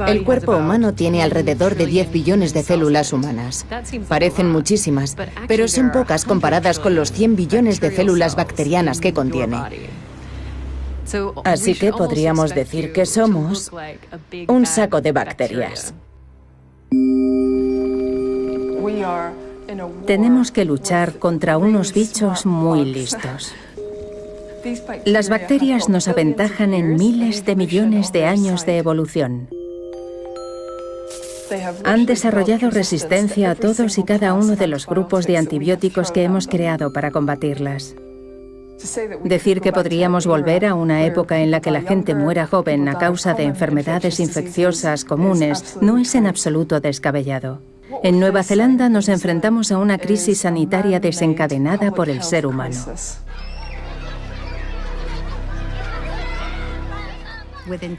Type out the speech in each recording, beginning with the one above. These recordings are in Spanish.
El cuerpo humano tiene alrededor de 10 billones de células humanas. Parecen muchísimas, pero son pocas comparadas con los 100 billones de células bacterianas que contiene. Así que podríamos decir que somos un saco de bacterias. Tenemos que luchar contra unos bichos muy listos. Las bacterias nos aventajan en miles de millones de años de evolución. Han desarrollado resistencia a todos y cada uno de los grupos de antibióticos que hemos creado para combatirlas. Decir que podríamos volver a una época en la que la gente muera joven a causa de enfermedades infecciosas comunes no es en absoluto descabellado. En Nueva Zelanda nos enfrentamos a una crisis sanitaria desencadenada por el ser humano.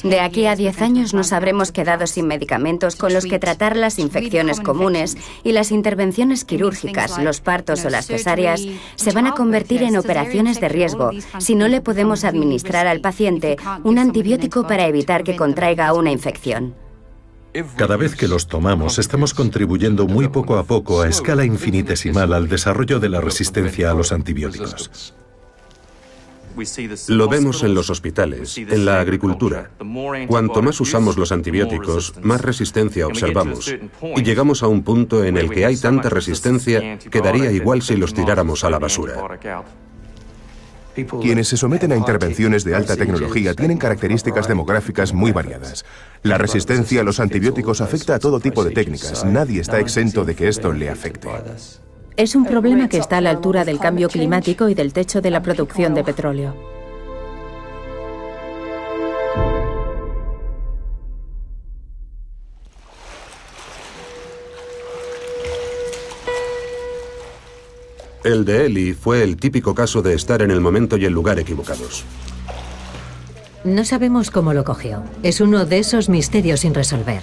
De aquí a 10 años nos habremos quedado sin medicamentos con los que tratar las infecciones comunes y las intervenciones quirúrgicas, los partos o las cesáreas se van a convertir en operaciones de riesgo si no le podemos administrar al paciente un antibiótico para evitar que contraiga una infección. Cada vez que los tomamos, estamos contribuyendo muy poco a poco a escala infinitesimal al desarrollo de la resistencia a los antibióticos. Lo vemos en los hospitales, en la agricultura. Cuanto más usamos los antibióticos, más resistencia observamos. Y llegamos a un punto en el que hay tanta resistencia que daría igual si los tiráramos a la basura. Quienes se someten a intervenciones de alta tecnología tienen características demográficas muy variadas. La resistencia a los antibióticos afecta a todo tipo de técnicas. Nadie está exento de que esto le afecte. Es un problema que está a la altura del cambio climático y del techo de la producción de petróleo. El de Ellie fue el típico caso de estar en el momento y el lugar equivocados. No sabemos cómo lo cogió. Es uno de esos misterios sin resolver.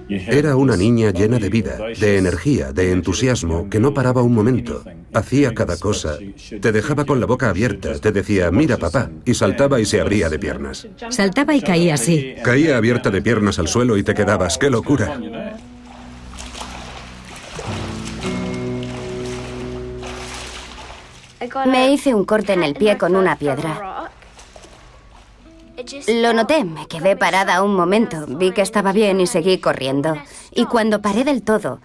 Era una niña llena de vida, de energía, de entusiasmo, que no paraba un momento. Hacía cada cosa. Te dejaba con la boca abierta, te decía, mira papá, y saltaba y se abría de piernas. Saltaba y caía así. Caía abierta de piernas al suelo y te quedabas, ¡qué locura! Me hice un corte en el pie con una piedra. Lo noté, me quedé parada un momento, vi que estaba bien y seguí corriendo. Y cuando paré del todo,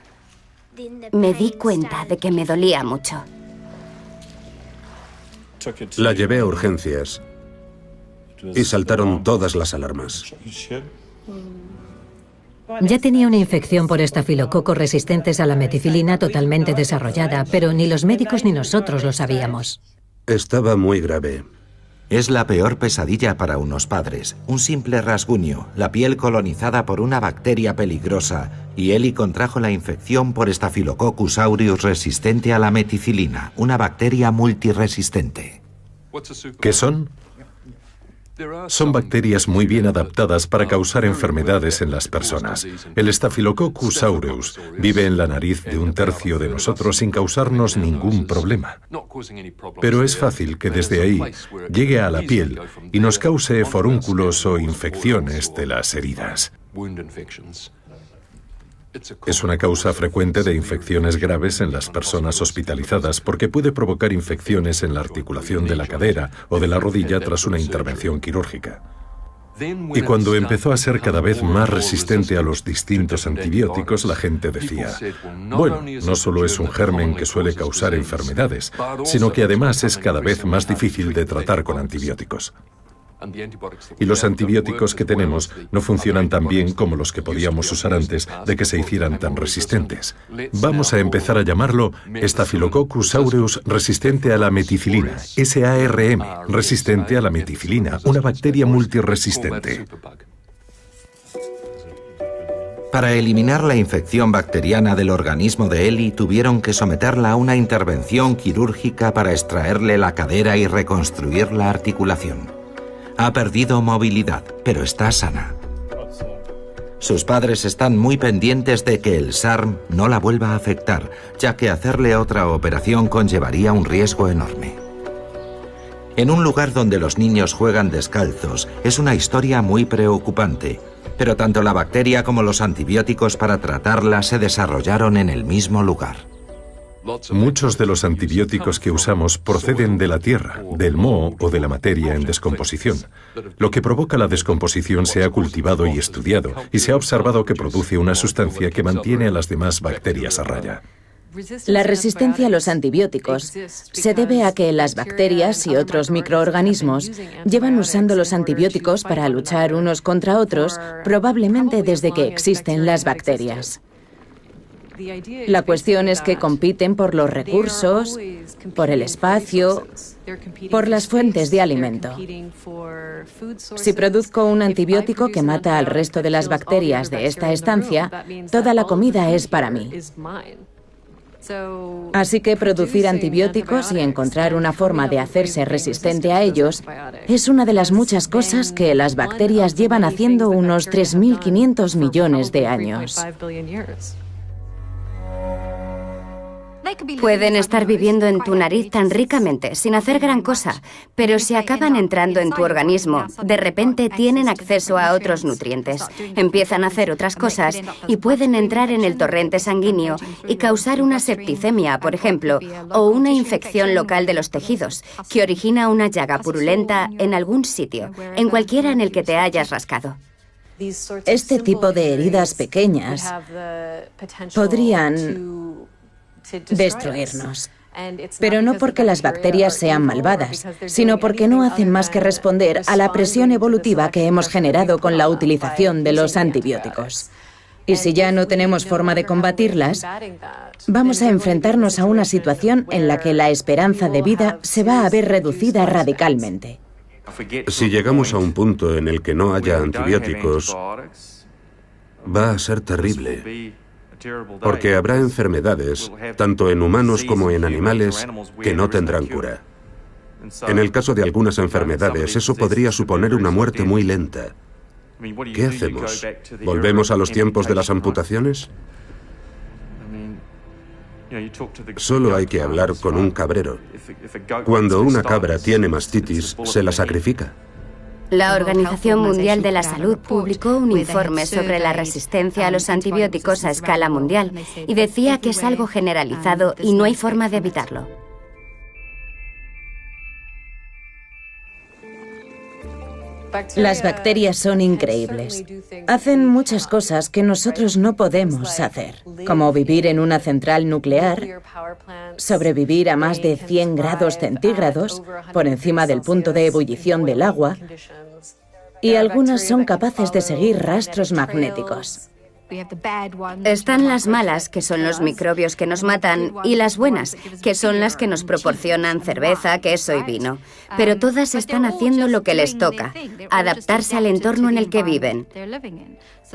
me di cuenta de que me dolía mucho. La llevé a urgencias y saltaron todas las alarmas. Ya tenía una infección por estafilococos resistentes a la meticilina totalmente desarrollada, pero ni los médicos ni nosotros lo sabíamos. Estaba muy grave. Es la peor pesadilla para unos padres. Un simple rasguño, la piel colonizada por una bacteria peligrosa, y Ellie contrajo la infección por Staphylococcus aureus resistente a la meticilina, una bacteria multiresistente. ¿Qué son? Son bacterias muy bien adaptadas para causar enfermedades en las personas. El Staphylococcus aureus vive en la nariz de un tercio de nosotros sin causarnos ningún problema. Pero es fácil que desde ahí llegue a la piel y nos cause forúnculos o infecciones de las heridas. Es una causa frecuente de infecciones graves en las personas hospitalizadas porque puede provocar infecciones en la articulación de la cadera o de la rodilla tras una intervención quirúrgica. Y cuando empezó a ser cada vez más resistente a los distintos antibióticos, la gente decía, bueno, no solo es un germen que suele causar enfermedades, sino que además es cada vez más difícil de tratar con antibióticos. Y los antibióticos que tenemos no funcionan tan bien como los que podíamos usar antes de que se hicieran tan resistentes. Vamos a empezar a llamarlo Staphylococcus aureus resistente a la meticilina, SARM, resistente a la meticilina, una bacteria multiresistente. Para eliminar la infección bacteriana del organismo de Ellie, tuvieron que someterla a una intervención quirúrgica para extraerle la cadera y reconstruir la articulación. Ha perdido movilidad, pero está sana. Sus padres están muy pendientes de que el SARM no la vuelva a afectar, ya que hacerle otra operación conllevaría un riesgo enorme. En un lugar donde los niños juegan descalzos, es una historia muy preocupante. Pero tanto la bacteria como los antibióticos para tratarla se desarrollaron en el mismo lugar. Muchos de los antibióticos que usamos proceden de la tierra, del moho o de la materia en descomposición. Lo que provoca la descomposición se ha cultivado y estudiado, y se ha observado que produce una sustancia que mantiene a las demás bacterias a raya. La resistencia a los antibióticos se debe a que las bacterias y otros microorganismos llevan usando los antibióticos para luchar unos contra otros, probablemente desde que existen las bacterias. La cuestión es que compiten por los recursos, por el espacio, por las fuentes de alimento. Si produzco un antibiótico que mata al resto de las bacterias de esta estancia, toda la comida es para mí. Así que producir antibióticos y encontrar una forma de hacerse resistente a ellos es una de las muchas cosas que las bacterias llevan haciendo unos 3.500 millones de años. Pueden estar viviendo en tu nariz tan ricamente, sin hacer gran cosa, pero si acaban entrando en tu organismo, de repente tienen acceso a otros nutrientes, empiezan a hacer otras cosas y pueden entrar en el torrente sanguíneo y causar una septicemia, por ejemplo, o una infección local de los tejidos, que origina una llaga purulenta en algún sitio, en cualquiera en el que te hayas rascado. Este tipo de heridas pequeñas podrían destruirnos. Pero no porque las bacterias sean malvadas, sino porque no hacen más que responder a la presión evolutiva que hemos generado con la utilización de los antibióticos. Y si ya no tenemos forma de combatirlas, vamos a enfrentarnos a una situación en la que la esperanza de vida se va a ver reducida radicalmente. Si llegamos a un punto en el que no haya antibióticos, va a ser terrible. Porque habrá enfermedades, tanto en humanos como en animales, que no tendrán cura. En el caso de algunas enfermedades, eso podría suponer una muerte muy lenta. ¿Qué hacemos? ¿Volvemos a los tiempos de las amputaciones? Solo hay que hablar con un cabrero. Cuando una cabra tiene mastitis, se la sacrifica. La Organización Mundial de la Salud publicó un informe sobre la resistencia a los antibióticos a escala mundial y decía que es algo generalizado y no hay forma de evitarlo. Las bacterias son increíbles. Hacen muchas cosas que nosotros no podemos hacer, como vivir en una central nuclear, sobrevivir a más de 100 grados centígrados, por encima del punto de ebullición del agua, y algunas son capaces de seguir rastros magnéticos. Están las malas, que son los microbios que nos matan, y las buenas, que son las que nos proporcionan cerveza, queso y vino. Pero todas están haciendo lo que les toca, adaptarse al entorno en el que viven.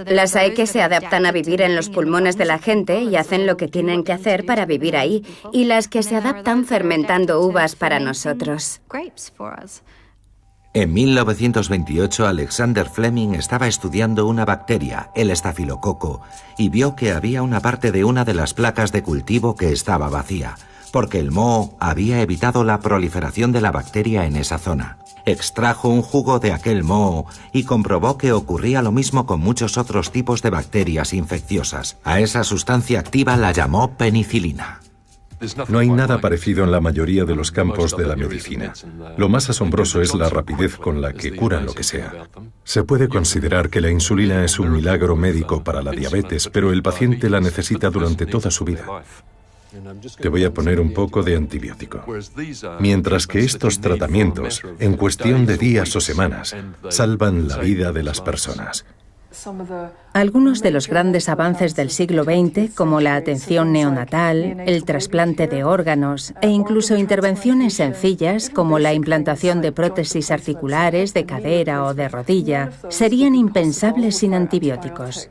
Las hay que se adaptan a vivir en los pulmones de la gente y hacen lo que tienen que hacer para vivir ahí, y las que se adaptan fermentando uvas para nosotros. En 1928, Alexander Fleming estaba estudiando una bacteria, el estafilococo, y vio que había una parte de una de las placas de cultivo que estaba vacía, porque el moho había evitado la proliferación de la bacteria en esa zona. Extrajo un jugo de aquel moho y comprobó que ocurría lo mismo con muchos otros tipos de bacterias infecciosas. A esa sustancia activa la llamó penicilina. No hay nada parecido en la mayoría de los campos de la medicina. Lo más asombroso es la rapidez con la que curan lo que sea. Se puede considerar que la insulina es un milagro médico para la diabetes, pero el paciente la necesita durante toda su vida. Te voy a poner un poco de antibiótico. Mientras que estos tratamientos, en cuestión de días o semanas, salvan la vida de las personas. Algunos de los grandes avances del siglo XX, como la atención neonatal, el trasplante de órganos e incluso intervenciones sencillas como la implantación de prótesis articulares, de cadera o de rodilla, serían impensables sin antibióticos.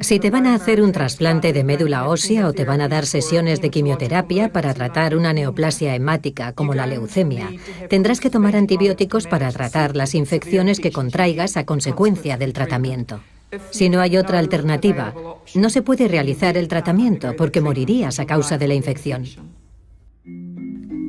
Si te van a hacer un trasplante de médula ósea o te van a dar sesiones de quimioterapia para tratar una neoplasia hemática como la leucemia, tendrás que tomar antibióticos para tratar las infecciones que contraigas a consecuencia del tratamiento. Si no hay otra alternativa, no se puede realizar el tratamiento porque morirías a causa de la infección.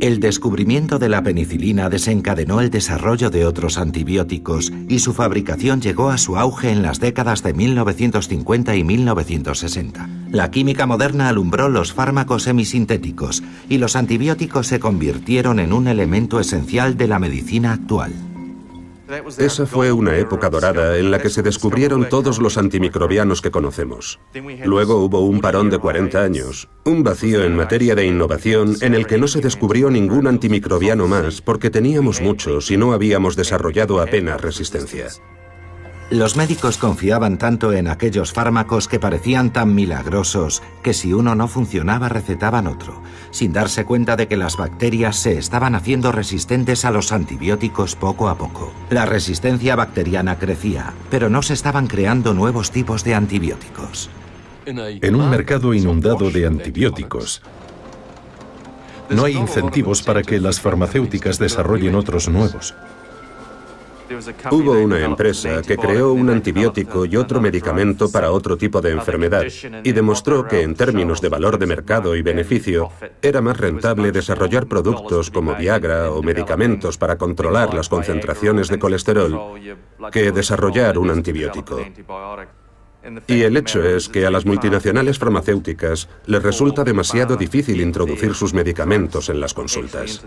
El descubrimiento de la penicilina desencadenó el desarrollo de otros antibióticos y su fabricación llegó a su auge en las décadas de 1950 y 1960. La química moderna alumbró los fármacos semisintéticos y los antibióticos se convirtieron en un elemento esencial de la medicina actual. Esa fue una época dorada en la que se descubrieron todos los antimicrobianos que conocemos. Luego hubo un parón de 40 años, un vacío en materia de innovación en el que no se descubrió ningún antimicrobiano más porque teníamos muchos y no habíamos desarrollado apenas resistencia. Los médicos confiaban tanto en aquellos fármacos que parecían tan milagrosos que si uno no funcionaba recetaban otro, sin darse cuenta de que las bacterias se estaban haciendo resistentes a los antibióticos poco a poco. La resistencia bacteriana crecía, pero no se estaban creando nuevos tipos de antibióticos. En un mercado inundado de antibióticos, no hay incentivos para que las farmacéuticas desarrollen otros nuevos. Hubo una empresa que creó un antibiótico y otro medicamento para otro tipo de enfermedad y demostró que en términos de valor de mercado y beneficio era más rentable desarrollar productos como Viagra o medicamentos para controlar las concentraciones de colesterol que desarrollar un antibiótico. Y el hecho es que a las multinacionales farmacéuticas les resulta demasiado difícil introducir sus medicamentos en las consultas.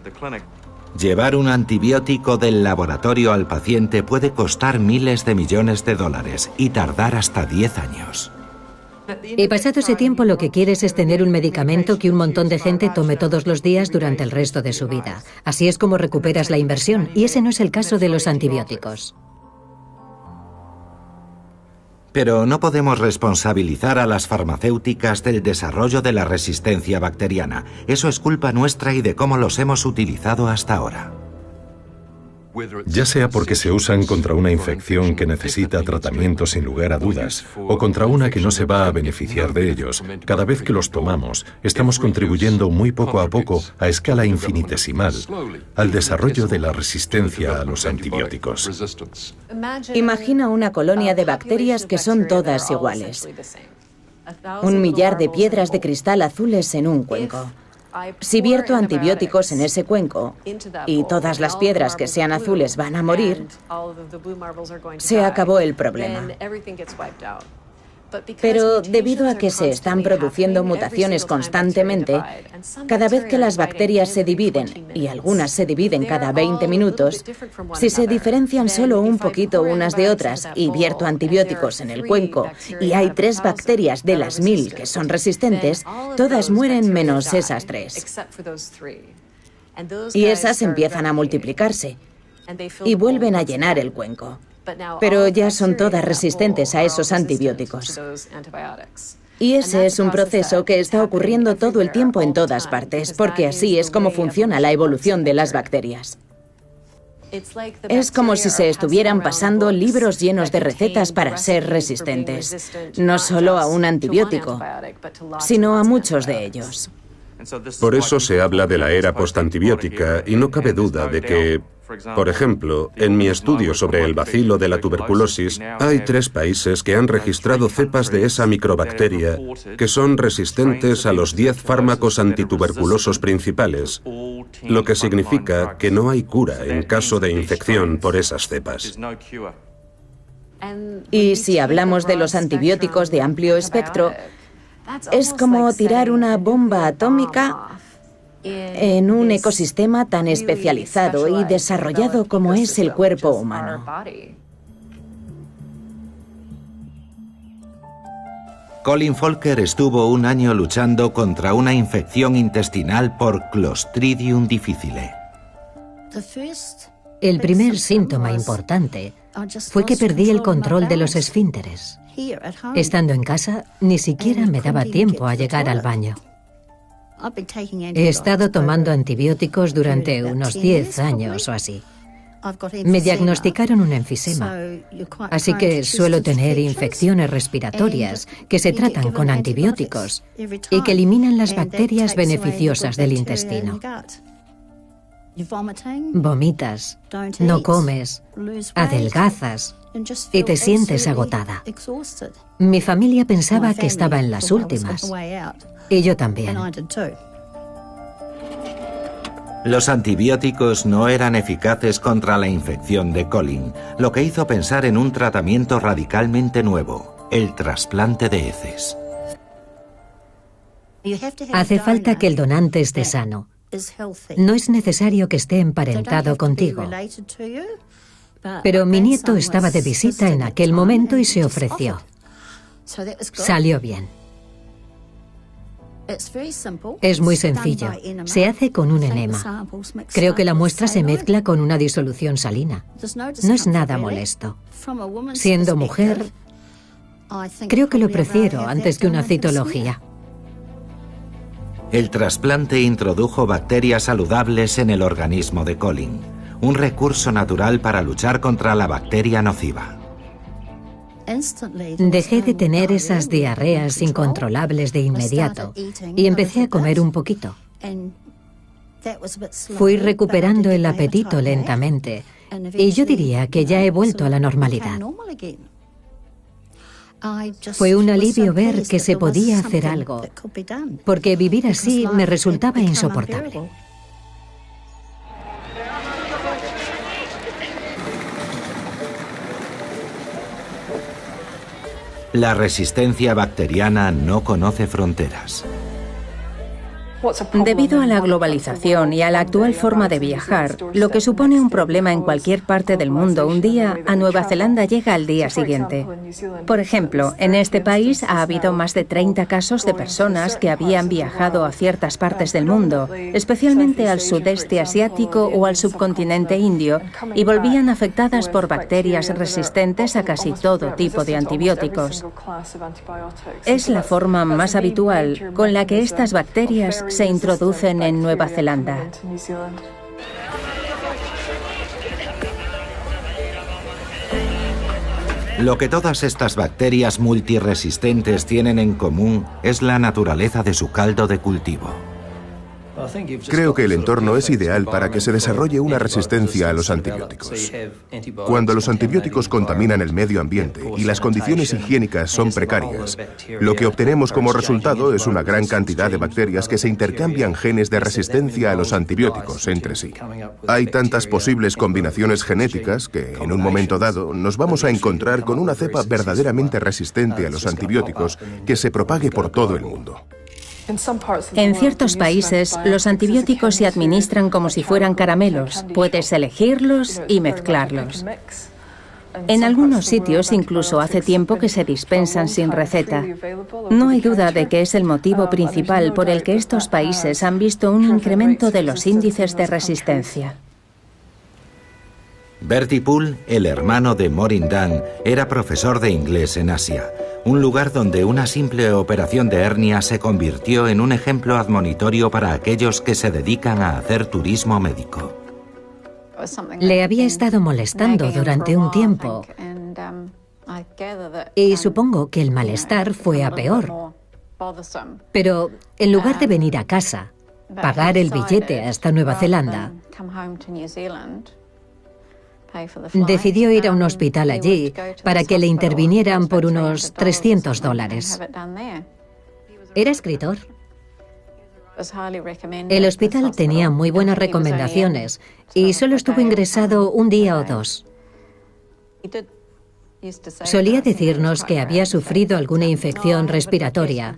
Llevar un antibiótico del laboratorio al paciente puede costar miles de millones de dólares y tardar hasta 10 años. Y pasado ese tiempo lo que quieres es tener un medicamento que un montón de gente tome todos los días durante el resto de su vida. Así es como recuperas la inversión, y ese no es el caso de los antibióticos. Pero no podemos responsabilizar a las farmacéuticas del desarrollo de la resistencia bacteriana. Eso es culpa nuestra y de cómo los hemos utilizado hasta ahora. Ya sea porque se usan contra una infección que necesita tratamiento sin lugar a dudas, o contra una que no se va a beneficiar de ellos, cada vez que los tomamos, estamos contribuyendo muy poco a poco, a escala infinitesimal, al desarrollo de la resistencia a los antibióticos. Imagina una colonia de bacterias que son todas iguales. 1 millar de piedras de cristal azules en un cuenco. Si vierto antibióticos en ese cuenco y todas las piedras que sean azules van a morir, se acabó el problema. Pero debido a que se están produciendo mutaciones constantemente, cada vez que las bacterias se dividen, y algunas se dividen cada 20 minutos, si se diferencian solo un poquito unas de otras y vierto antibióticos en el cuenco y hay 3 bacterias de las 1000 que son resistentes, todas mueren menos esas 3. Y esas empiezan a multiplicarse y vuelven a llenar el cuenco. Pero ya son todas resistentes a esos antibióticos. Y ese es un proceso que está ocurriendo todo el tiempo en todas partes, porque así es como funciona la evolución de las bacterias. Es como si se estuvieran pasando libros llenos de recetas para ser resistentes, no solo a un antibiótico, sino a muchos de ellos. Por eso se habla de la era postantibiótica y no cabe duda de que, por ejemplo, en mi estudio sobre el bacilo de la tuberculosis, hay 3 países que han registrado cepas de esa microbacteria que son resistentes a los 10 fármacos antituberculosos principales, lo que significa que no hay cura en caso de infección por esas cepas. Y si hablamos de los antibióticos de amplio espectro, es como tirar una bomba atómica en un ecosistema tan especializado y desarrollado como es el cuerpo humano. Colin Folker estuvo 1 año luchando contra una infección intestinal por Clostridium difficile. El primer síntoma importante fue que perdí el control de los esfínteres. Estando en casa, ni siquiera me daba tiempo a llegar al baño. He estado tomando antibióticos durante unos 10 años o así. Me diagnosticaron un enfisema, así que suelo tener infecciones respiratorias que se tratan con antibióticos y que eliminan las bacterias beneficiosas del intestino. Vomitas, no comes, adelgazas y te sientes agotada. Mi familia pensaba que estaba en las últimas, y yo también. Los antibióticos no eran eficaces contra la infección de Colin, lo que hizo pensar en un tratamiento radicalmente nuevo, el trasplante de heces. Hace falta que el donante esté sano. No es necesario que esté emparentado contigo. Pero mi nieto estaba de visita en aquel momento y se ofreció. Salió bien. Es muy sencillo. Se hace con un enema. Creo que la muestra se mezcla con una disolución salina. No es nada molesto. Siendo mujer, creo que lo prefiero antes que una citología. El trasplante introdujo bacterias saludables en el organismo de Colin, un recurso natural para luchar contra la bacteria nociva. Dejé de tener esas diarreas incontrolables de inmediato y empecé a comer un poquito. Fui recuperando el apetito lentamente y yo diría que ya he vuelto a la normalidad. Fue un alivio ver que se podía hacer algo, porque vivir así me resultaba insoportable. La resistencia bacteriana no conoce fronteras. Debido a la globalización y a la actual forma de viajar, lo que supone un problema en cualquier parte del mundo un día, a Nueva Zelanda llega al día siguiente. Por ejemplo, en este país ha habido más de 30 casos de personas que habían viajado a ciertas partes del mundo, especialmente al sudeste asiático o al subcontinente indio, y volvían afectadas por bacterias resistentes a casi todo tipo de antibióticos. Es la forma más habitual con la que estas bacterias se introducen en Nueva Zelanda. Lo que todas estas bacterias multiresistentes tienen en común es la naturaleza de su caldo de cultivo. Creo que el entorno es ideal para que se desarrolle una resistencia a los antibióticos. Cuando los antibióticos contaminan el medio ambiente y las condiciones higiénicas son precarias, lo que obtenemos como resultado es una gran cantidad de bacterias que se intercambian genes de resistencia a los antibióticos entre sí. Hay tantas posibles combinaciones genéticas que, en un momento dado, nos vamos a encontrar con una cepa verdaderamente resistente a los antibióticos que se propague por todo el mundo. En ciertos países, los antibióticos se administran como si fueran caramelos. Puedes elegirlos y mezclarlos. En algunos sitios incluso hace tiempo que se dispensan sin receta. No hay duda de que es el motivo principal por el que estos países han visto un incremento de los índices de resistencia. Bertie Poole, el hermano de Maureen Dunn, era profesor de inglés en Asia, un lugar donde una simple operación de hernia se convirtió en un ejemplo admonitorio para aquellos que se dedican a hacer turismo médico. Le había estado molestando durante un tiempo y supongo que el malestar fue a peor. Pero en lugar de venir a casa, pagar el billete hasta Nueva Zelanda, decidió ir a un hospital allí para que le intervinieran por unos $300. Era escritor. El hospital tenía muy buenas recomendaciones y solo estuvo ingresado un día o dos. Solía decirnos que había sufrido alguna infección respiratoria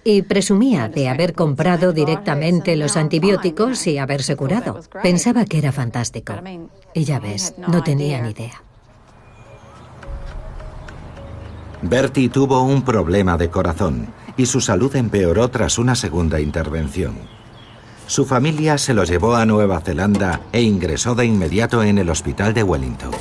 y presumía de haber comprado directamente los antibióticos y haberse curado. Pensaba que era fantástico. Y ya ves, no tenía ni idea. Bertie tuvo un problema de corazón y su salud empeoró tras una segunda intervención. Su familia se lo llevó a Nueva Zelanda e ingresó de inmediato en el hospital de Wellington.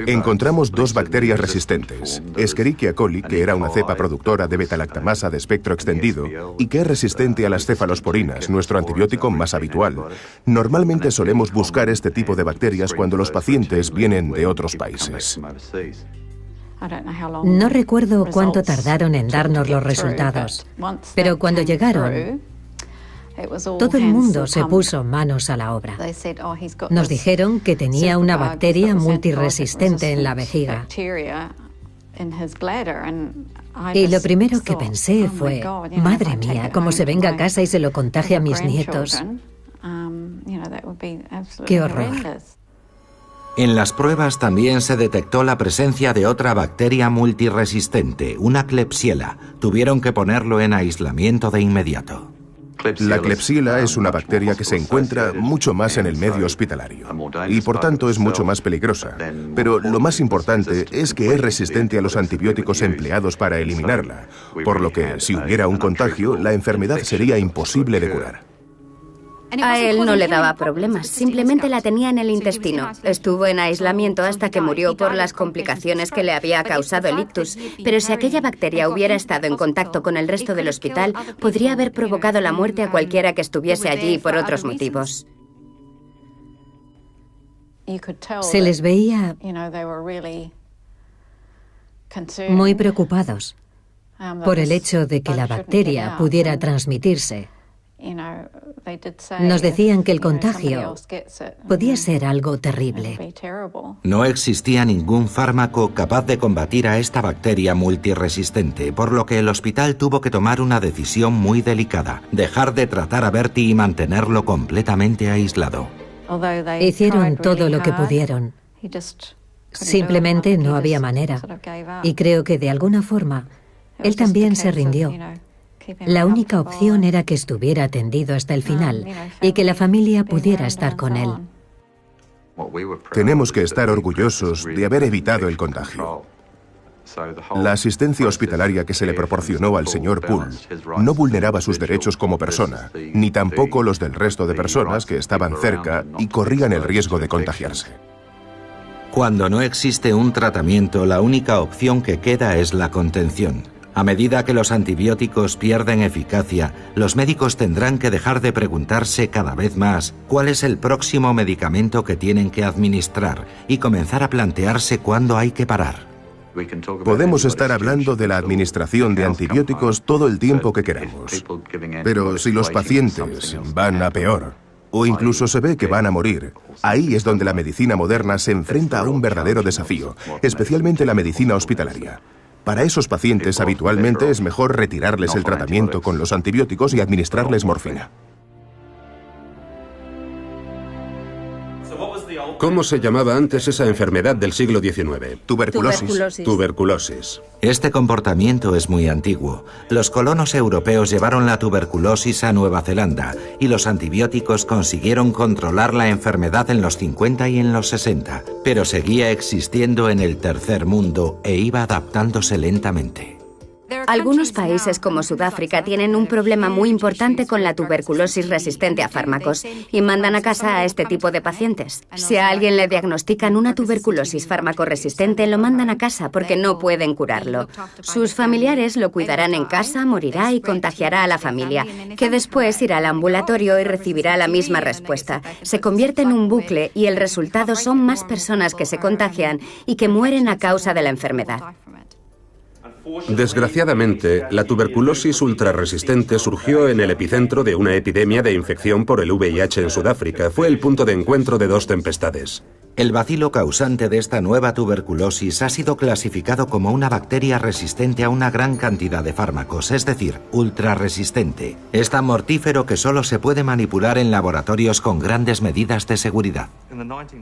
Encontramos dos bacterias resistentes, Escherichia coli, que era una cepa productora de beta-lactamasa de espectro extendido y que es resistente a las cefalosporinas, nuestro antibiótico más habitual. Normalmente solemos buscar este tipo de bacterias cuando los pacientes vienen de otros países. No recuerdo cuánto tardaron en darnos los resultados, pero cuando llegaron, todo el mundo se puso manos a la obra. Nos dijeron que tenía una bacteria multiresistente en la vejiga. Y lo primero que pensé fue, madre mía, como se venga a casa y se lo contagie a mis nietos. ¡Qué horror! En las pruebas también se detectó la presencia de otra bacteria multiresistente, una Klebsiella. Tuvieron que ponerlo en aislamiento de inmediato. La Klebsiella es una bacteria que se encuentra mucho más en el medio hospitalario y por tanto es mucho más peligrosa. Pero lo más importante es que es resistente a los antibióticos empleados para eliminarla, por lo que si hubiera un contagio, la enfermedad sería imposible de curar. A él no le daba problemas, simplemente la tenía en el intestino. Estuvo en aislamiento hasta que murió por las complicaciones que le había causado el ictus. Pero si aquella bacteria hubiera estado en contacto con el resto del hospital, podría haber provocado la muerte a cualquiera que estuviese allí por otros motivos. Se les veía muy preocupados por el hecho de que la bacteria pudiera transmitirse. Nos decían que el contagio podía ser algo terrible. No existía ningún fármaco capaz de combatir a esta bacteria multiresistente, por lo que el hospital tuvo que tomar una decisión muy delicada: dejar de tratar a Bertie y mantenerlo completamente aislado. Hicieron todo lo que pudieron. Simplemente no había manera. Y creo que de alguna forma él también se rindió. La única opción era que estuviera atendido hasta el final y que la familia pudiera estar con él. Tenemos que estar orgullosos de haber evitado el contagio. La asistencia hospitalaria que se le proporcionó al señor Poole no vulneraba sus derechos como persona, ni tampoco los del resto de personas que estaban cerca y corrían el riesgo de contagiarse. Cuando no existe un tratamiento, la única opción que queda es la contención. A medida que los antibióticos pierden eficacia, los médicos tendrán que dejar de preguntarse cada vez más cuál es el próximo medicamento que tienen que administrar y comenzar a plantearse cuándo hay que parar. Podemos estar hablando de la administración de antibióticos todo el tiempo que queramos, pero si los pacientes van a peor, o incluso se ve que van a morir, ahí es donde la medicina moderna se enfrenta a un verdadero desafío, especialmente la medicina hospitalaria. Para esos pacientes habitualmente es mejor retirarles el tratamiento con los antibióticos y administrarles morfina. ¿Cómo se llamaba antes esa enfermedad del siglo XIX? Tuberculosis. Este comportamiento es muy antiguo. Los colonos europeos llevaron la tuberculosis a Nueva Zelanda y los antibióticos consiguieron controlar la enfermedad en los 50 y en los 60, pero seguía existiendo en el tercer mundo e iba adaptándose lentamente. Algunos países como Sudáfrica tienen un problema muy importante con la tuberculosis resistente a fármacos y mandan a casa a este tipo de pacientes. Si a alguien le diagnostican una tuberculosis fármaco-resistente, lo mandan a casa porque no pueden curarlo. Sus familiares lo cuidarán en casa, morirá y contagiará a la familia, que después irá al ambulatorio y recibirá la misma respuesta. Se convierte en un bucle y el resultado son más personas que se contagian y que mueren a causa de la enfermedad. Desgraciadamente, la tuberculosis ultrarresistente surgió en el epicentro de una epidemia de infección por el VIH en Sudáfrica. Fue el punto de encuentro de dos tempestades. El bacilo causante de esta nueva tuberculosis ha sido clasificado como una bacteria resistente a una gran cantidad de fármacos, es decir, ultrarresistente. Es tan mortífero que solo se puede manipular en laboratorios con grandes medidas de seguridad.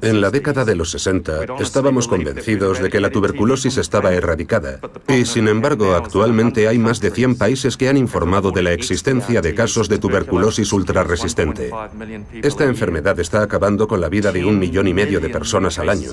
En la década de los 60 estábamos convencidos de que la tuberculosis estaba erradicada y, sin embargo, actualmente hay más de 100 países que han informado de la existencia de casos de tuberculosis ultrarresistente. Esta enfermedad está acabando con la vida de 1,5 millones de personas al año.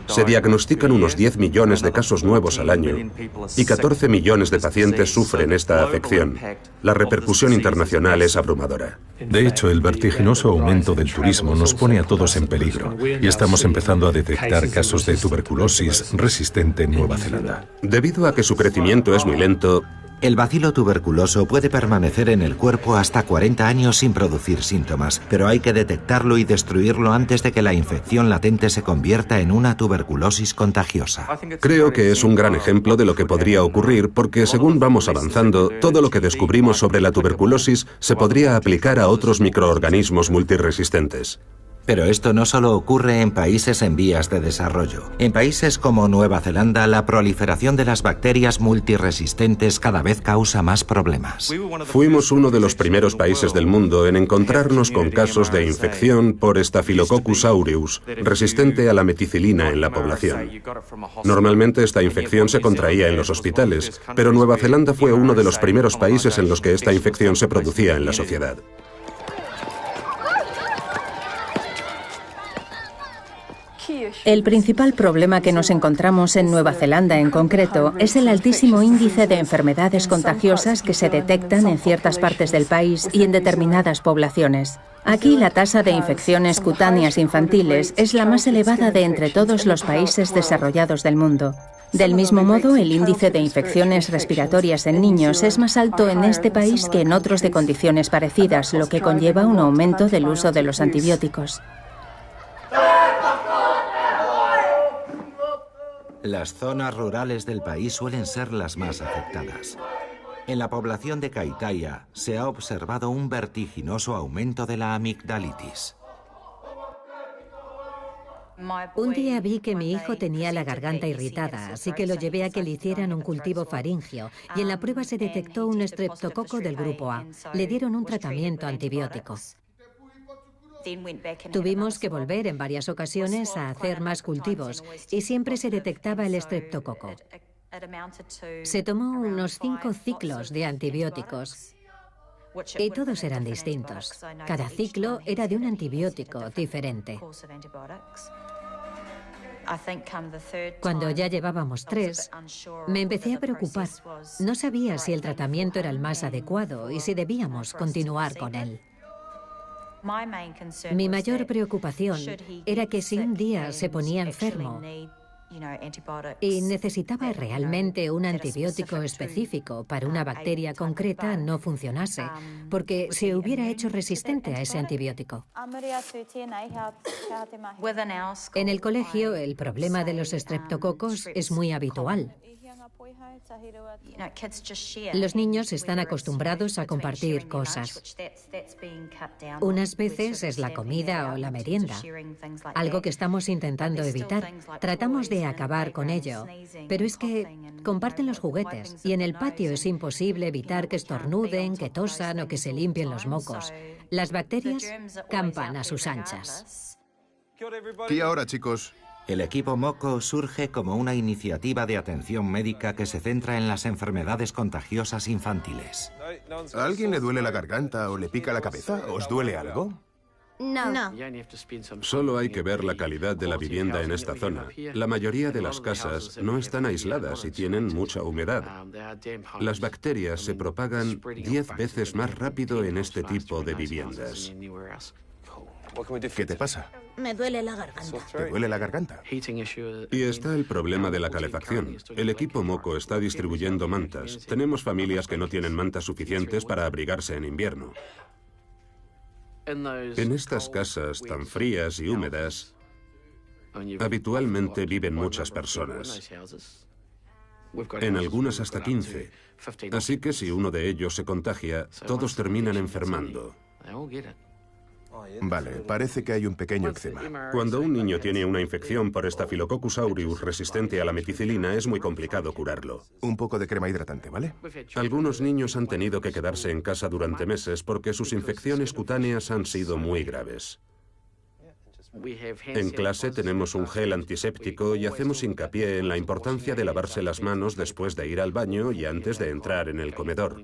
Se diagnostican unos 10 millones de casos nuevos al año y 14 millones de pacientes sufren esta afección. La repercusión internacional es abrumadora. De hecho, el vertiginoso aumento del turismo nos pone a todos en peligro y estamos empezando a detectar casos de tuberculosis resistente en Nueva Zelanda. Debido a que su crecimiento es muy lento, el bacilo tuberculoso puede permanecer en el cuerpo hasta 40 años sin producir síntomas, pero hay que detectarlo y destruirlo antes de que la infección latente se convierta en una tuberculosis contagiosa. Creo que es un gran ejemplo de lo que podría ocurrir porque, según vamos avanzando, todo lo que descubrimos sobre la tuberculosis se podría aplicar a otros microorganismos multiresistentes. Pero esto no solo ocurre en países en vías de desarrollo. En países como Nueva Zelanda, la proliferación de las bacterias multiresistentes cada vez causa más problemas. Fuimos uno de los primeros países del mundo en encontrarnos con casos de infección por Staphylococcus aureus, resistente a la meticilina en la población. Normalmente esta infección se contraía en los hospitales, pero Nueva Zelanda fue uno de los primeros países en los que esta infección se producía en la sociedad. El principal problema que nos encontramos en Nueva Zelanda en concreto es el altísimo índice de enfermedades contagiosas que se detectan en ciertas partes del país y en determinadas poblaciones. Aquí la tasa de infecciones cutáneas infantiles es la más elevada de entre todos los países desarrollados del mundo. Del mismo modo, el índice de infecciones respiratorias en niños es más alto en este país que en otros de condiciones parecidas, lo que conlleva un aumento del uso de los antibióticos. Las zonas rurales del país suelen ser las más afectadas. En la población de Kaitaia se ha observado un vertiginoso aumento de la amigdalitis. Un día vi que mi hijo tenía la garganta irritada, así que lo llevé a que le hicieran un cultivo faríngeo y en la prueba se detectó un estreptococo del grupo A. Le dieron un tratamiento antibiótico. Tuvimos que volver en varias ocasiones a hacer más cultivos y siempre se detectaba el estreptococo. Se tomó unos 5 ciclos de antibióticos y todos eran distintos. Cada ciclo era de un antibiótico diferente. Cuando ya llevábamos 3, me empecé a preocupar. No sabía si el tratamiento era el más adecuado y si debíamos continuar con él. Mi mayor preocupación era que si un día se ponía enfermo y necesitaba realmente un antibiótico específico para una bacteria concreta, no funcionase, porque se hubiera hecho resistente a ese antibiótico. En el colegio, el problema de los estreptococos es muy habitual. Los niños están acostumbrados a compartir cosas. Unas veces es la comida o la merienda, algo que estamos intentando evitar. Tratamos de acabar con ello, pero es que comparten los juguetes y en el patio es imposible evitar que estornuden, que tosan o que se limpien los mocos. Las bacterias campan a sus anchas. ¿Y ahora, chicos? El equipo Moco surge como una iniciativa de atención médica que se centra en las enfermedades contagiosas infantiles. ¿A alguien le duele la garganta o le pica la cabeza? ¿Os duele algo? No. Solo hay que ver la calidad de la vivienda en esta zona. La mayoría de las casas no están aisladas y tienen mucha humedad. Las bacterias se propagan 10 veces más rápido en este tipo de viviendas. ¿Qué te pasa? Me duele la garganta. ¿Te duele la garganta? Y está el problema de la calefacción. El equipo Moco está distribuyendo mantas. Tenemos familias que no tienen mantas suficientes para abrigarse en invierno. En estas casas tan frías y húmedas, habitualmente viven muchas personas. En algunas hasta 15. Así que si uno de ellos se contagia, todos terminan enfermando. Vale, parece que hay un pequeño eczema. Cuando un niño tiene una infección por Staphylococcus aureus resistente a la meticilina, es muy complicado curarlo. Un poco de crema hidratante, ¿vale? Algunos niños han tenido que quedarse en casa durante meses porque sus infecciones cutáneas han sido muy graves. En clase tenemos un gel antiséptico y hacemos hincapié en la importancia de lavarse las manos después de ir al baño y antes de entrar en el comedor.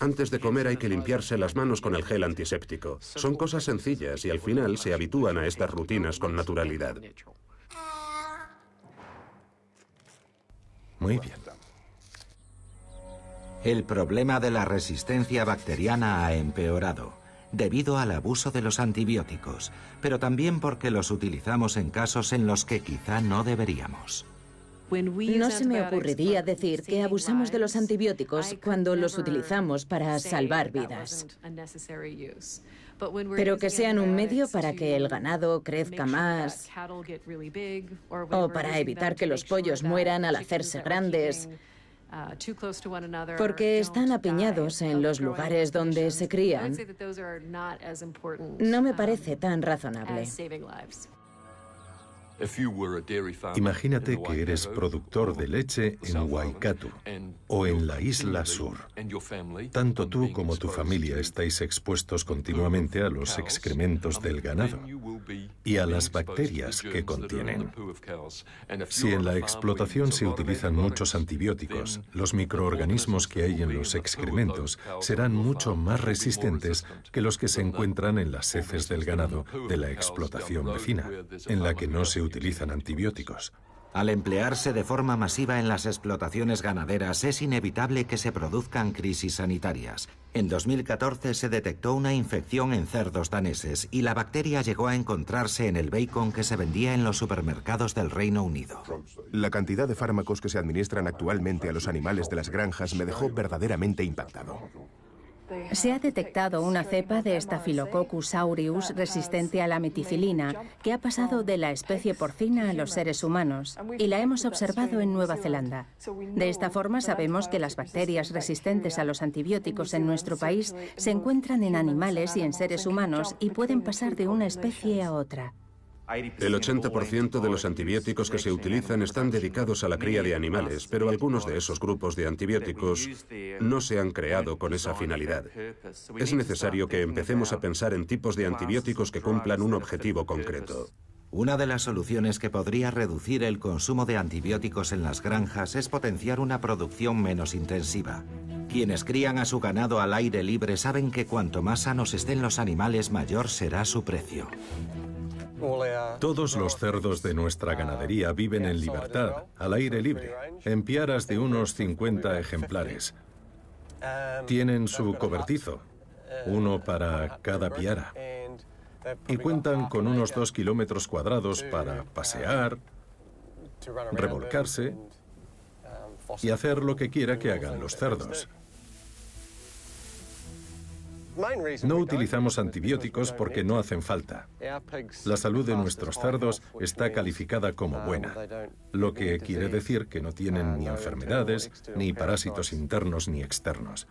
Antes de comer hay que limpiarse las manos con el gel antiséptico. Son cosas sencillas y al final se habitúan a estas rutinas con naturalidad. Muy bien. El problema de la resistencia bacteriana ha empeorado, debido al abuso de los antibióticos, pero también porque los utilizamos en casos en los que quizá no deberíamos. No se me ocurriría decir que abusamos de los antibióticos cuando los utilizamos para salvar vidas. Pero que sean un medio para que el ganado crezca más o para evitar que los pollos mueran al hacerse grandes, porque están apiñados en los lugares donde se crían, no me parece tan razonable. Imagínate que eres productor de leche en Waikato o en la Isla Sur. Tanto tú como tu familia estáis expuestos continuamente a los excrementos del ganado y a las bacterias que contienen. Si en la explotación se utilizan muchos antibióticos, los microorganismos que hay en los excrementos serán mucho más resistentes que los que se encuentran en las heces del ganado de la explotación vecina, en la que no se utilizan antibióticos. Al emplearse de forma masiva en las explotaciones ganaderas, es inevitable que se produzcan crisis sanitarias. En 2014 se detectó una infección en cerdos daneses y la bacteria llegó a encontrarse en el bacon que se vendía en los supermercados del Reino Unido. La cantidad de fármacos que se administran actualmente a los animales de las granjas me dejó verdaderamente impactado. Se ha detectado una cepa de Staphylococcus aureus resistente a la meticilina que ha pasado de la especie porcina a los seres humanos y la hemos observado en Nueva Zelanda. De esta forma sabemos que las bacterias resistentes a los antibióticos en nuestro país se encuentran en animales y en seres humanos y pueden pasar de una especie a otra. El 80% de los antibióticos que se utilizan están dedicados a la cría de animales, pero algunos de esos grupos de antibióticos no se han creado con esa finalidad. Es necesario que empecemos a pensar en tipos de antibióticos que cumplan un objetivo concreto. Una de las soluciones que podría reducir el consumo de antibióticos en las granjas es potenciar una producción menos intensiva. Quienes crían a su ganado al aire libre saben que cuanto más sanos estén los animales, mayor será su precio. Todos los cerdos de nuestra ganadería viven en libertad, al aire libre, en piaras de unos 50 ejemplares. Tienen su cobertizo, uno para cada piara, y cuentan con unos 2 kilómetros cuadrados para pasear, revolcarse y hacer lo que quiera que hagan los cerdos. No utilizamos antibióticos porque no hacen falta. La salud de nuestros cerdos está calificada como buena, lo que quiere decir que no tienen ni enfermedades, ni parásitos internos ni externos.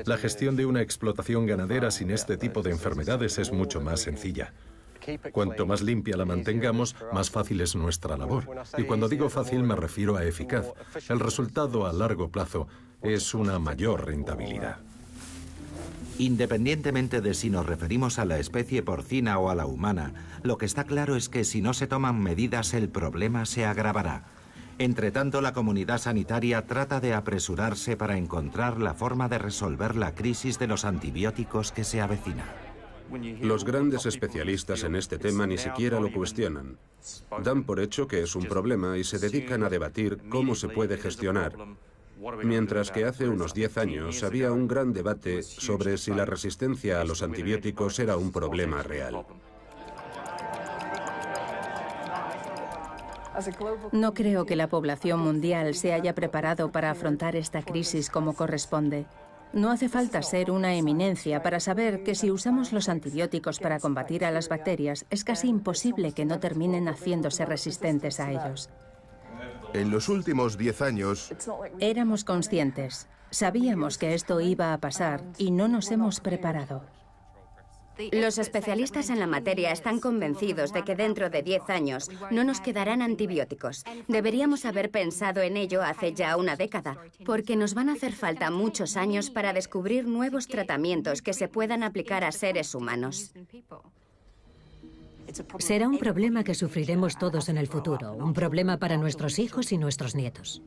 La gestión de una explotación ganadera sin este tipo de enfermedades es mucho más sencilla. Cuanto más limpia la mantengamos, más fácil es nuestra labor. Y cuando digo fácil me refiero a eficaz. El resultado a largo plazo es una mayor rentabilidad. Independientemente de si nos referimos a la especie porcina o a la humana, lo que está claro es que si no se toman medidas el problema se agravará. Entre tanto, la comunidad sanitaria trata de apresurarse para encontrar la forma de resolver la crisis de los antibióticos que se avecina. Los grandes especialistas en este tema ni siquiera lo cuestionan. Dan por hecho que es un problema y se dedican a debatir cómo se puede gestionar. Mientras que hace unos 10 años había un gran debate sobre si la resistencia a los antibióticos era un problema real. No creo que la población mundial se haya preparado para afrontar esta crisis como corresponde. No hace falta ser una eminencia para saber que si usamos los antibióticos para combatir a las bacterias, es casi imposible que no terminen haciéndose resistentes a ellos. En los últimos 10 años... Éramos conscientes. Sabíamos que esto iba a pasar y no nos hemos preparado. Los especialistas en la materia están convencidos de que dentro de 10 años no nos quedarán antibióticos. Deberíamos haber pensado en ello hace ya una década, porque nos van a hacer falta muchos años para descubrir nuevos tratamientos que se puedan aplicar a seres humanos. Será un problema que sufriremos todos en el futuro, un problema para nuestros hijos y nuestros nietos.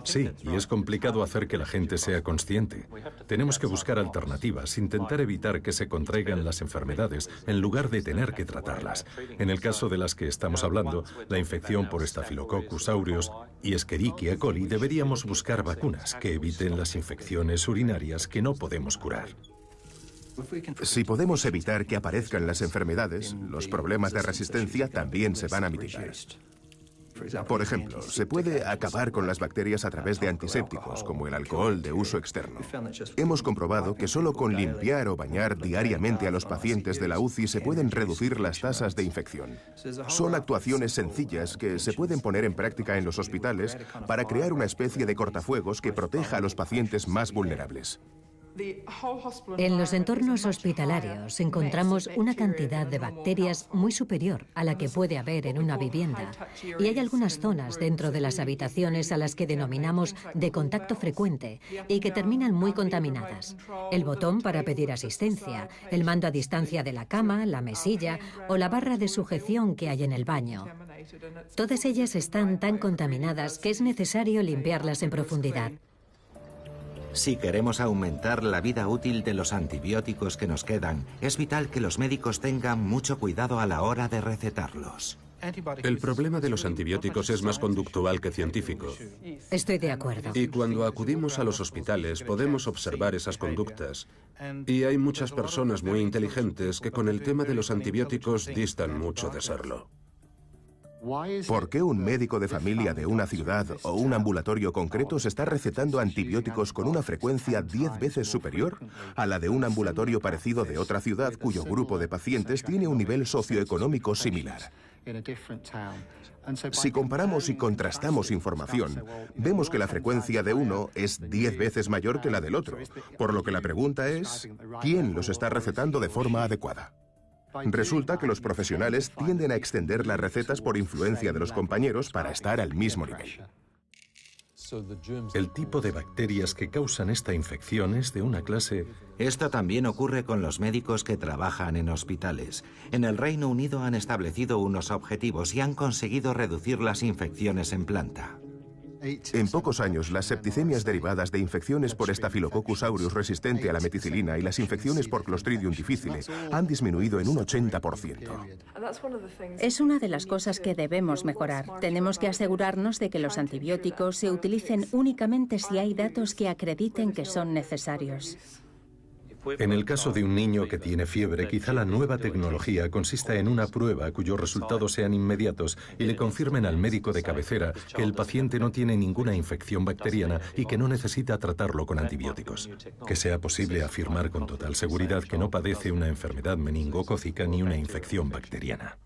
Sí, y es complicado hacer que la gente sea consciente. Tenemos que buscar alternativas, intentar evitar que se contraigan las enfermedades en lugar de tener que tratarlas. En el caso de las que estamos hablando, la infección por Staphylococcus aureus y Escherichia coli, deberíamos buscar vacunas que eviten las infecciones urinarias que no podemos curar. Si podemos evitar que aparezcan las enfermedades, los problemas de resistencia también se van a mitigar. Por ejemplo, se puede acabar con las bacterias a través de antisépticos, como el alcohol de uso externo. Hemos comprobado que solo con limpiar o bañar diariamente a los pacientes de la UCI se pueden reducir las tasas de infección. Son actuaciones sencillas que se pueden poner en práctica en los hospitales para crear una especie de cortafuegos que proteja a los pacientes más vulnerables. En los entornos hospitalarios encontramos una cantidad de bacterias muy superior a la que puede haber en una vivienda, y hay algunas zonas dentro de las habitaciones a las que denominamos de contacto frecuente y que terminan muy contaminadas. El botón para pedir asistencia, el mando a distancia de la cama, la mesilla o la barra de sujeción que hay en el baño. Todas ellas están tan contaminadas que es necesario limpiarlas en profundidad. Si queremos aumentar la vida útil de los antibióticos que nos quedan, es vital que los médicos tengan mucho cuidado a la hora de recetarlos. El problema de los antibióticos es más conductual que científico. Estoy de acuerdo. Y cuando acudimos a los hospitales podemos observar esas conductas. Y hay muchas personas muy inteligentes que con el tema de los antibióticos distan mucho de serlo. ¿Por qué un médico de familia de una ciudad o un ambulatorio concreto se está recetando antibióticos con una frecuencia 10 veces superior a la de un ambulatorio parecido de otra ciudad cuyo grupo de pacientes tiene un nivel socioeconómico similar? Si comparamos y contrastamos información, vemos que la frecuencia de uno es 10 veces mayor que la del otro, por lo que la pregunta es, ¿quién los está recetando de forma adecuada? Resulta que los profesionales tienden a extender las recetas por influencia de los compañeros para estar al mismo nivel. El tipo de bacterias que causan esta infección es de una clase... Esto también ocurre con los médicos que trabajan en hospitales. En el Reino Unido han establecido unos objetivos y han conseguido reducir las infecciones en planta. En pocos años, las septicemias derivadas de infecciones por Staphylococcus aureus resistente a la meticilina y las infecciones por Clostridium difficile han disminuido en un 80%. Es una de las cosas que debemos mejorar. Tenemos que asegurarnos de que los antibióticos se utilicen únicamente si hay datos que acrediten que son necesarios. En el caso de un niño que tiene fiebre, quizá la nueva tecnología consista en una prueba cuyos resultados sean inmediatos y le confirmen al médico de cabecera que el paciente no tiene ninguna infección bacteriana y que no necesita tratarlo con antibióticos. Que sea posible afirmar con total seguridad que no padece una enfermedad meningocócica ni una infección bacteriana.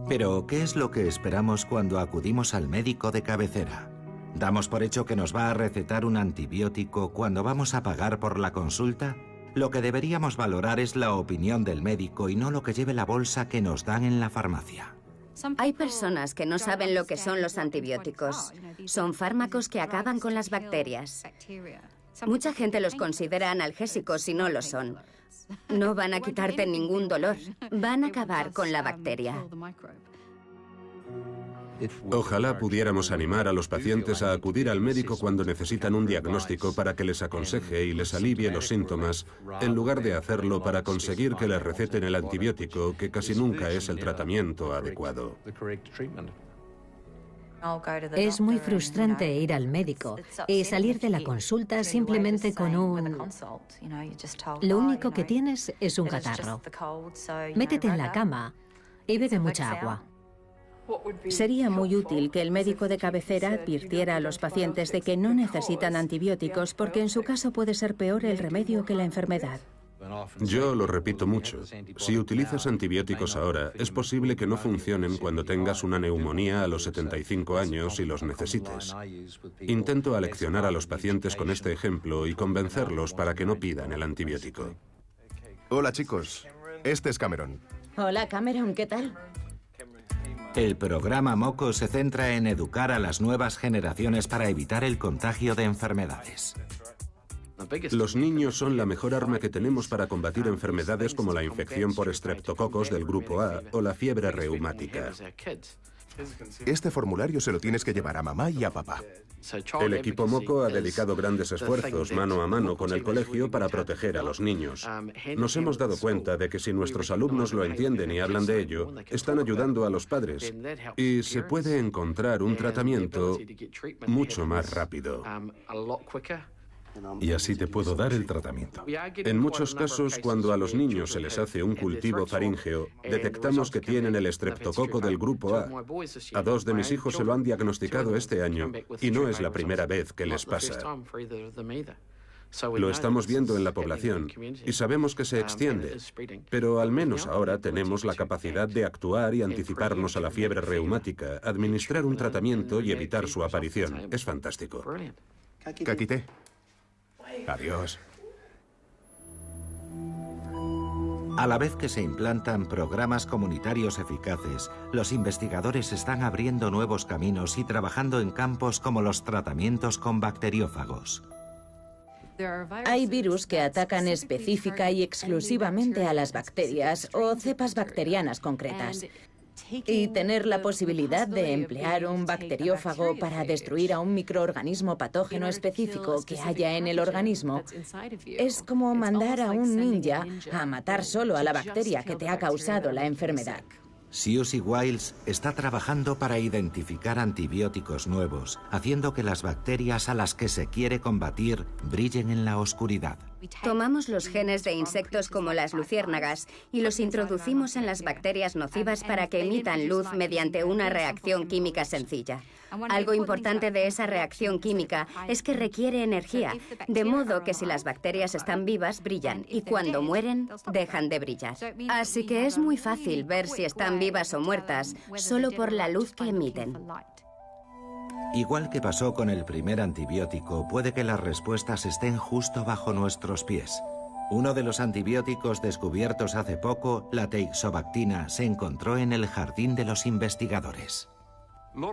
Pero, ¿qué es lo que esperamos cuando acudimos al médico de cabecera? ¿Damos por hecho que nos va a recetar un antibiótico cuando vamos a pagar por la consulta? Lo que deberíamos valorar es la opinión del médico y no lo que lleve la bolsa que nos dan en la farmacia. Hay personas que no saben lo que son los antibióticos. Son fármacos que acaban con las bacterias. Mucha gente los considera analgésicos y no lo son. No van a quitarte ningún dolor. Van a acabar con la bacteria. Ojalá pudiéramos animar a los pacientes a acudir al médico cuando necesitan un diagnóstico para que les aconseje y les alivie los síntomas, en lugar de hacerlo para conseguir que les receten el antibiótico, que casi nunca es el tratamiento adecuado. Es muy frustrante ir al médico y salir de la consulta simplemente con un... Lo único que tienes es un catarro. Métete en la cama y bebe mucha agua. Sería muy útil que el médico de cabecera advirtiera a los pacientes de que no necesitan antibióticos porque en su caso puede ser peor el remedio que la enfermedad. Yo lo repito mucho. Si utilizas antibióticos ahora, es posible que no funcionen cuando tengas una neumonía a los 75 años y los necesites. Intento aleccionar a los pacientes con este ejemplo y convencerlos para que no pidan el antibiótico. Hola chicos, este es Cameron. Hola Cameron, ¿qué tal? El programa MOCO se centra en educar a las nuevas generaciones para evitar el contagio de enfermedades. Los niños son la mejor arma que tenemos para combatir enfermedades como la infección por estreptococos del grupo A o la fiebre reumática. Este formulario se lo tienes que llevar a mamá y a papá. El equipo MOCO ha dedicado grandes esfuerzos mano a mano con el colegio para proteger a los niños. Nos hemos dado cuenta de que si nuestros alumnos lo entienden y hablan de ello, están ayudando a los padres y se puede encontrar un tratamiento mucho más rápido. y así te puedo dar el tratamiento. En muchos casos, cuando a los niños se les hace un cultivo faríngeo, detectamos que tienen el estreptococo del grupo A. A 2 de mis hijos se lo han diagnosticado este año y no es la primera vez que les pasa. Lo estamos viendo en la población y sabemos que se extiende, pero al menos ahora tenemos la capacidad de actuar y anticiparnos a la fiebre reumática, administrar un tratamiento y evitar su aparición. Es fantástico. Kakite. Adiós. A la vez que se implantan programas comunitarios eficaces, los investigadores están abriendo nuevos caminos y trabajando en campos como los tratamientos con bacteriófagos. Hay virus que atacan específica y exclusivamente a las bacterias o cepas bacterianas concretas. Y tener la posibilidad de emplear un bacteriófago para destruir a un microorganismo patógeno específico que haya en el organismo es como mandar a un ninja a matar solo a la bacteria que te ha causado la enfermedad. Susie Wiles está trabajando para identificar antibióticos nuevos, haciendo que las bacterias a las que se quiere combatir brillen en la oscuridad. Tomamos los genes de insectos como las luciérnagas y los introducimos en las bacterias nocivas para que emitan luz mediante una reacción química sencilla. Algo importante de esa reacción química es que requiere energía, de modo que si las bacterias están vivas, brillan, y cuando mueren, dejan de brillar. Así que es muy fácil ver si están vivas o muertas, solo por la luz que emiten. Igual que pasó con el primer antibiótico, puede que las respuestas estén justo bajo nuestros pies. Uno de los antibióticos descubiertos hace poco, la teixobactina, se encontró en el jardín de los investigadores.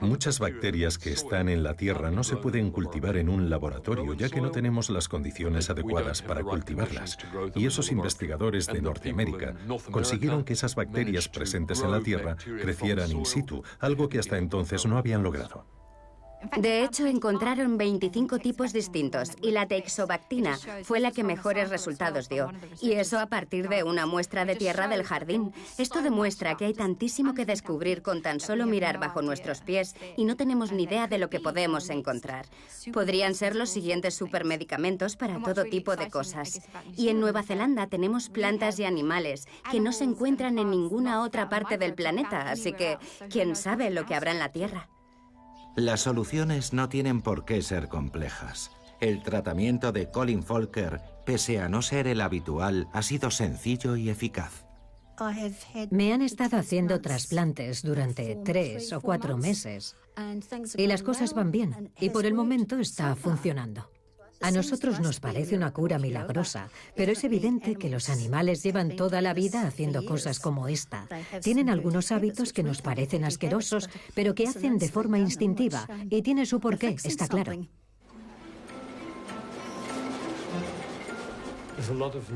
Muchas bacterias que están en la Tierra no se pueden cultivar en un laboratorio, ya que no tenemos las condiciones adecuadas para cultivarlas. Y esos investigadores de Norteamérica consiguieron que esas bacterias presentes en la Tierra crecieran in situ, algo que hasta entonces no habían logrado. De hecho, encontraron 25 tipos distintos y la teixobactina fue la que mejores resultados dio. Y eso a partir de una muestra de tierra del jardín. Esto demuestra que hay tantísimo que descubrir con tan solo mirar bajo nuestros pies y no tenemos ni idea de lo que podemos encontrar. Podrían ser los siguientes supermedicamentos para todo tipo de cosas. Y en Nueva Zelanda tenemos plantas y animales que no se encuentran en ninguna otra parte del planeta, así que quién sabe lo que habrá en la Tierra. Las soluciones no tienen por qué ser complejas. El tratamiento de Colin Folker, pese a no ser el habitual, ha sido sencillo y eficaz. Me han estado haciendo trasplantes durante 3 o 4 meses y las cosas van bien y por el momento está funcionando. A nosotros nos parece una cura milagrosa, pero es evidente que los animales llevan toda la vida haciendo cosas como esta. Tienen algunos hábitos que nos parecen asquerosos, pero que hacen de forma instintiva, y tiene su porqué, está claro.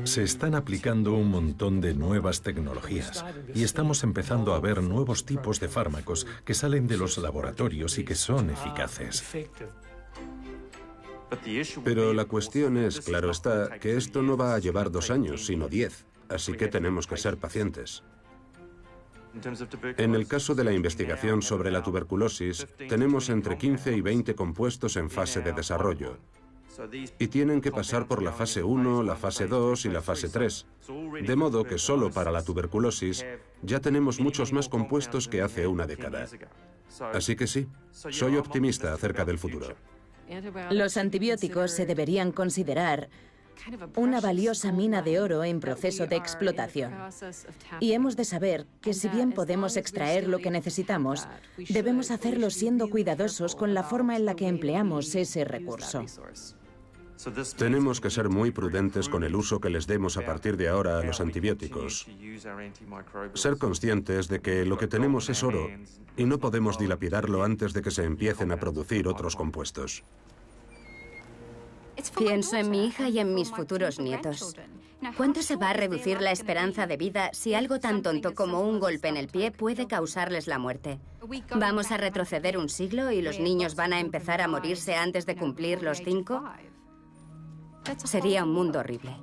Se están aplicando un montón de nuevas tecnologías y estamos empezando a ver nuevos tipos de fármacos que salen de los laboratorios y que son eficaces. Pero la cuestión es, claro está, que esto no va a llevar 2 años, sino 10, así que tenemos que ser pacientes. En el caso de la investigación sobre la tuberculosis, tenemos entre 15 y 20 compuestos en fase de desarrollo. Y tienen que pasar por la fase 1, la fase 2 y la fase 3. De modo que solo para la tuberculosis ya tenemos muchos más compuestos que hace una década. Así que sí, soy optimista acerca del futuro. Los antibióticos se deberían considerar una valiosa mina de oro en proceso de explotación. Y hemos de saber que si bien podemos extraer lo que necesitamos, debemos hacerlo siendo cuidadosos con la forma en la que empleamos ese recurso. Tenemos que ser muy prudentes con el uso que les demos a partir de ahora a los antibióticos. Ser conscientes de que lo que tenemos es oro y no podemos dilapidarlo antes de que se empiecen a producir otros compuestos. Pienso en mi hija y en mis futuros nietos. ¿Cuánto se va a reducir la esperanza de vida si algo tan tonto como un golpe en el pie puede causarles la muerte? ¿Vamos a retroceder un siglo y los niños van a empezar a morirse antes de cumplir los 5? Sería un mundo horrible.